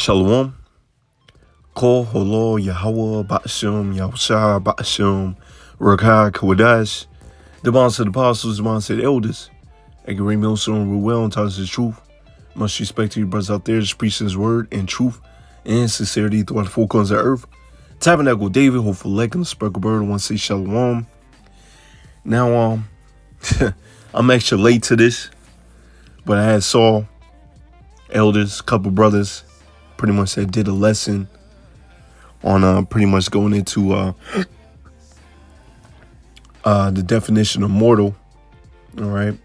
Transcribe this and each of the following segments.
Shalom. Kol Holo Yahweh Ba'ashem Yahusha Ba'ashem Rakah Kawadash. The bonds of the apostles, the bonds of the elders. Agari Milson Ruel and tells the truth. Much respect to you brothers out there just preaching his word in truth and sincerity throughout the four corners of earth. Tabernacle David, hopeful leg and the speckled bird, want to say shalom. Now, I'm extra late to this, but I had saw elders, couple brothers, pretty much that did a lesson on pretty much going into the definition of mortal, all right,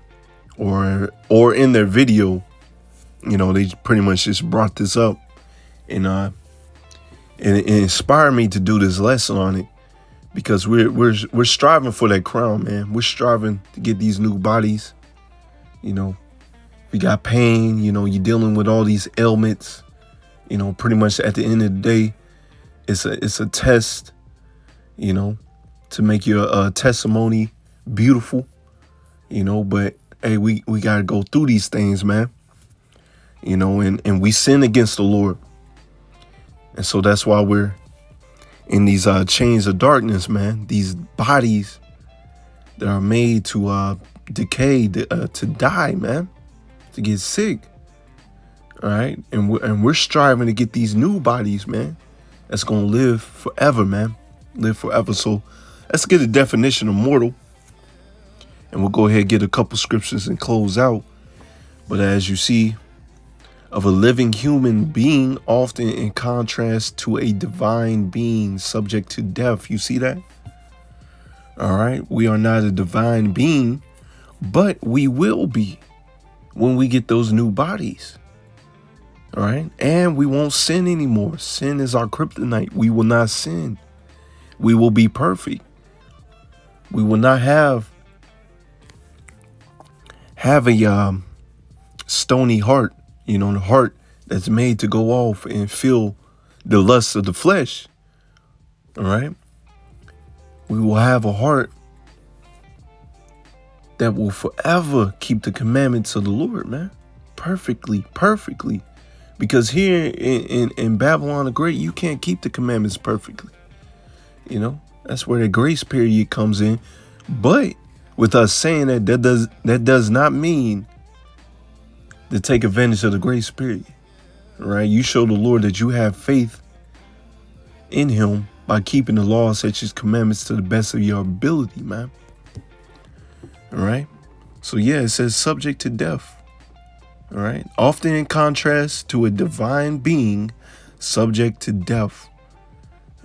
or in their video, you know, they pretty much just brought this up, and it inspired me to do this lesson on it because we're striving for that crown, man. We're striving to get these new bodies. You know, we got pain. You know, you're dealing with all these ailments. You know, pretty much at the end of the day, it's a test. You know, to make your testimony beautiful. You know, but hey, we gotta go through these things, man. You know, and we sin against the Lord. And so that's why we're in these chains of darkness, man. These bodies that are made to decay, to die, man, to get sick. All right. And we're striving to get these new bodies, man, that's going to live forever, man. Live forever. So let's get a definition of mortal. And we'll go ahead and get a couple scriptures and close out. But as you see, of a living human being, often in contrast to a divine being subject to death. You see that? All right. We are not a divine being, but we will be when we get those new bodies. All right. And we won't sin anymore. Sin is our kryptonite. We will not sin. We will be perfect. We will not have a stony heart. You know, the heart that's made to go off and feel the lust of the flesh. All right. We will have a heart that will forever keep the commandments of the Lord, man. Perfectly. Because here in Babylon the Great, you can't keep the commandments perfectly. You know, that's where the grace period comes in. But with us saying that does not mean to take advantage of the grace period, right? You show the Lord that you have faith in him by keeping the laws, such as commandments, to the best of your ability, man. All right. So yeah, it says subject to death. All right. Often in contrast to a divine being subject to death.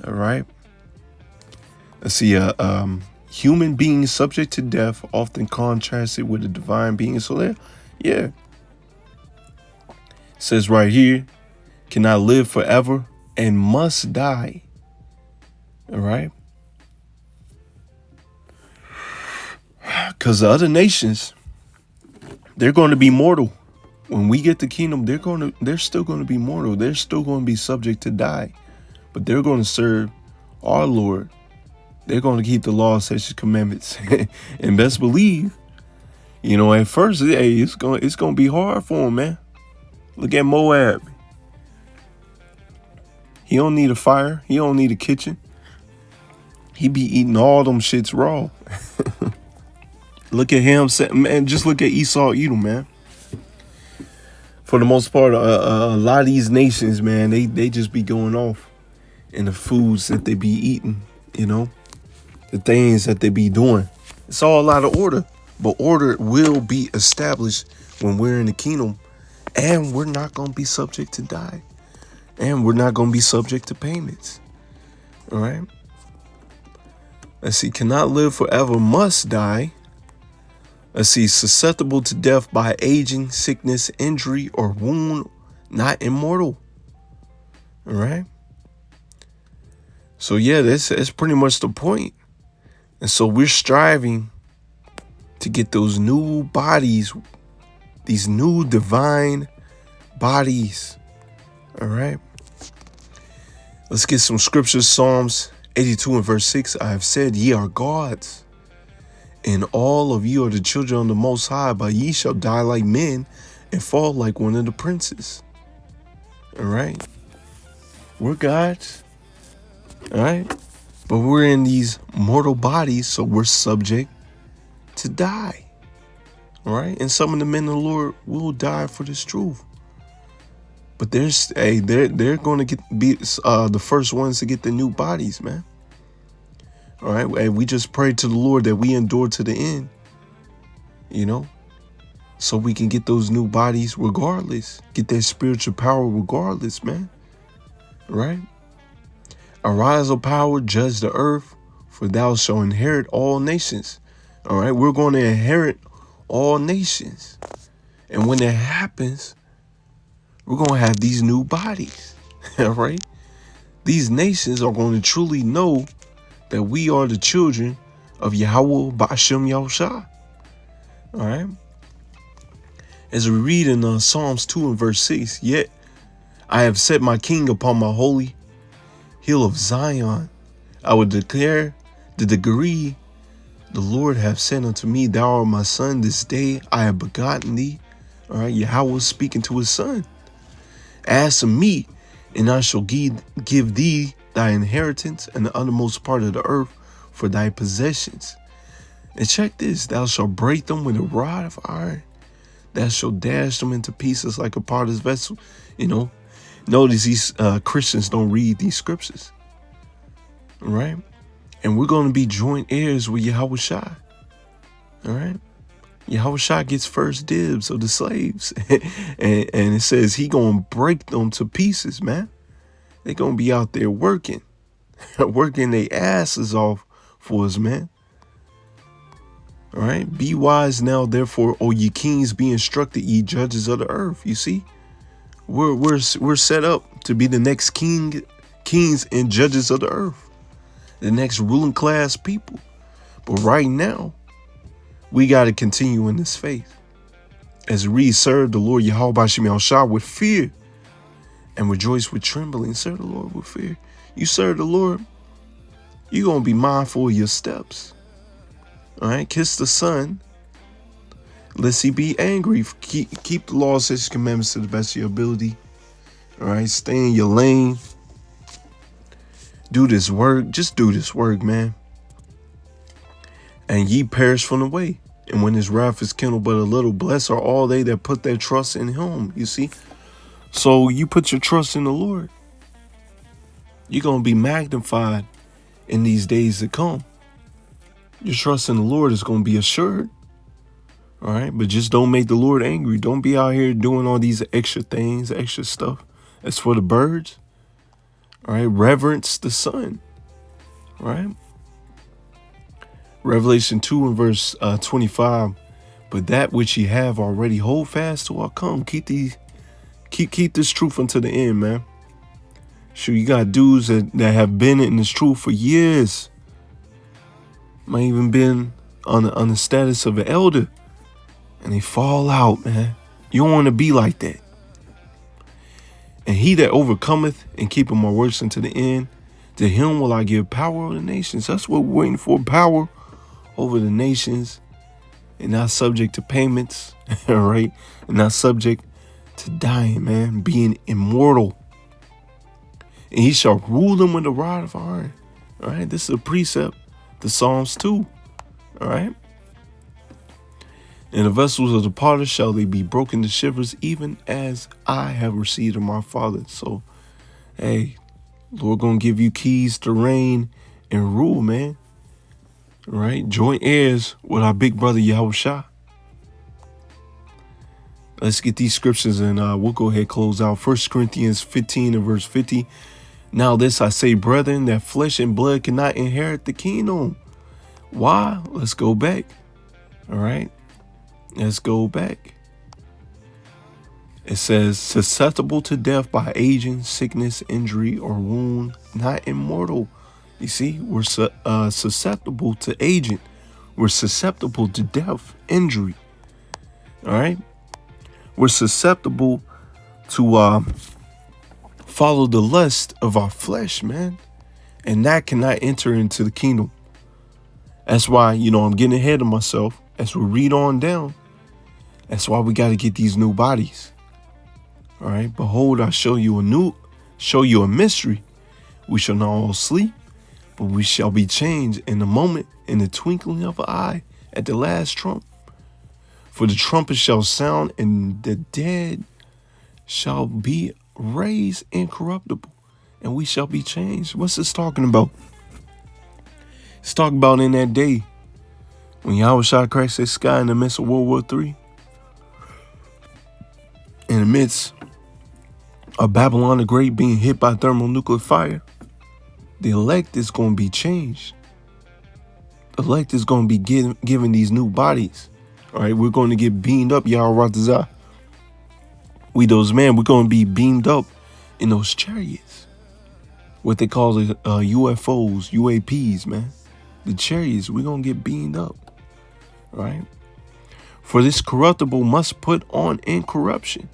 All right. Let's see. Human beings subject to death, often contrasted with a divine being. So there, yeah. It says right here, cannot live forever and must die. All right. Because the other nations, they're going to be mortal. When we get the kingdom, they're still going to be mortal. They're still going to be subject to die. But they're going to serve our Lord. They're going to keep the law, such as commandments. And best believe, you know, at first, hey, it's going to be hard for them, man. Look at Moab. He don't need a fire. He don't need a kitchen. He be eating all them shits raw. Look at him, man. Just look at Esau, Edom, man. For the most part, a lot of these nations, man, they just be going off in the foods that they be eating, you know, the things that they be doing. It's all out of order, but order will be established when we're in the kingdom. And we're not going to be subject to die. And we're not going to be subject to payments. All right. Let's see. Cannot live forever, must die. Let's see. Susceptible to death by aging, sickness, injury, or wound. Not immortal. All right. So, yeah, that's pretty much the point. And so we're striving to get those new bodies, these new divine bodies. All right. Let's get some scriptures. Psalms 82 and verse 6. I have said, ye are gods, and all of you are the children of the Most High, but ye shall die like men and fall like one of the princes. All right. We're gods. All right. But we're in these mortal bodies, so we're subject to die. All right. And some of the men of the Lord will die for this truth. But they're going to be the first ones to get the new bodies, man. All right. And we just pray to the Lord that we endure to the end, so we can get those new bodies regardless, get that spiritual power regardless, man. All right. Arise, O power, judge the earth, for thou shalt inherit all nations. All right. We're going to inherit all nations. And when that happens, we're going to have these new bodies. All right. These nations are going to truly know that we are the children of Yahweh Ba'ashem Yahushua. All right. As we read in Psalms 2 and verse 6, yet I have set my king upon my holy hill of Zion. I will declare the decree the Lord hath said unto me, thou art my son, this day I have begotten thee. All right. Yahweh was speaking to his son. Ask of me, and I shall give thee thy inheritance and the uttermost part of the earth for thy possessions. And check this, thou shalt break them with a rod of iron. Thou shalt dash them into pieces like a potter's vessel. Notice these Christians don't read these scriptures. All right. And we're going to be joint heirs with Yahushua. All right. Yahushua gets first dibs of the slaves. and it says he going to break them to pieces, man. They're going to be out there working their asses off for us, man. All right. Be wise now, therefore, O ye kings, be instructed, ye judges of the earth. You see, we're set up to be the next kings and judges of the earth, the next ruling class people. But right now, we got to continue in this faith as we serve the Lord Yahweh Ba'ashem Yahushua with fear and rejoice with trembling. Serve the Lord with fear. You serve the Lord, you're going to be mindful of your steps. All right. Kiss the Son, lest he be angry. Keep the laws, his commandments to the best of your ability. All right. Stay in your lane. Do this work. Just do this work, man. And ye perish from the way. And when his wrath is kindled but a little, blessed are all they that put their trust in him. You see? So you put your trust in the Lord, you're going to be magnified in these days to come. Your trust in the Lord is going to be assured. All right. But just don't make the Lord angry. Don't be out here doing all these extra things, extra stuff. That's for the birds. All right. Reverence the Son. All right. Revelation 2 and verse 25. But that which ye have already hold fast till I come. Keep this truth unto the end, man. Sure, you got dudes that have been in this truth for years. Might even been on the status of an elder, and they fall out, man. You don't want to be like that. And he that overcometh and keepeth my works unto the end, to him will I give power over the nations. That's what we're waiting for, power over the nations, and not subject to payments, all right? And not subject to dying, man, being immortal. And he shall rule them with a rod of iron. All right, this is a precept to Psalms 2. All right. And the vessels of the potter shall they be broken to shivers, even as I have received of my Father. So, hey, Lord gonna give you keys to reign and rule, man. All right, joint heirs with our big brother Yahushua. Let's get these scriptures and we'll go ahead and close out. 1 Corinthians 15 and verse 50. Now this I say, brethren, that flesh and blood cannot inherit the kingdom. Why? Let's go back. All right. Let's go back. It says, susceptible to death by aging, sickness, injury, or wound, not immortal. You see, we're susceptible to aging. We're susceptible to death, injury. All right. We're susceptible to follow the lust of our flesh, man. And that cannot enter into the kingdom. That's why, I'm getting ahead of myself. As we read on down, that's why we got to get these new bodies. All right. Behold, I show you a show you a mystery. We shall not all sleep, but we shall be changed in a moment, in the twinkling of an eye, at the last trump. For the trumpet shall sound, and the dead shall be raised incorruptible, and we shall be changed. What's this talking about? It's talking about in that day when Yahushua crashed the sky in the midst of World War III, in the midst of Babylon the Great being hit by thermonuclear fire. The elect is going to be changed. The elect is going to be given these new bodies. All right, we're going to get beamed up, Yahweh. We those men, we're going to be beamed up in those chariots. What they call it, UFOs, UAPs, man. The chariots, we're going to get beamed up. All right. For this corruptible must put on incorruption,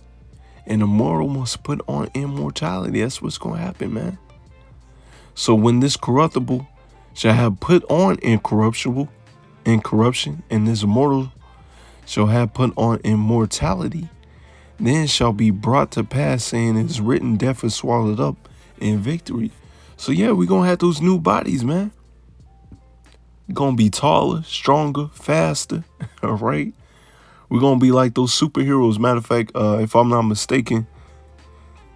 and the mortal must put on immortality. That's what's going to happen, man. So when this corruptible shall have put on incorruption, and this mortal shall have put on immortality, then shall be brought to pass, saying it is written, death is swallowed up in victory. So yeah, we're going to have those new bodies, man. We're going to be taller, stronger, faster, all right? We're going to be like those superheroes. Matter of fact, if I'm not mistaken,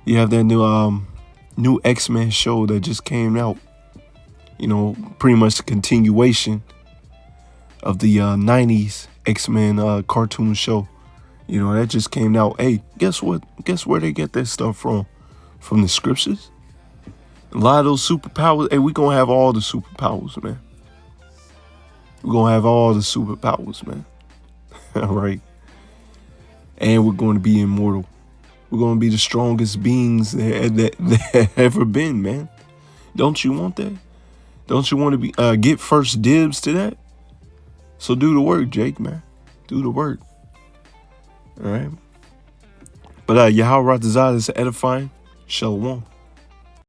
you have that new X-Men show that just came out. You know, pretty much the continuation of the 90s X-Men cartoon show. You know, that just came out. Hey, guess what? Guess where they get that stuff from? From the scriptures? A lot of those superpowers. Hey, we're going to have all the superpowers, man. We're going to have all the superpowers, man. All right. And we're going to be immortal. We're going to be the strongest beings that ever been, man. Don't you want that? Don't you want to be get first dibs to that? So do the work, Jake, man. Do the work. All right. But Yahweh Ratazah is edifying. Shalom.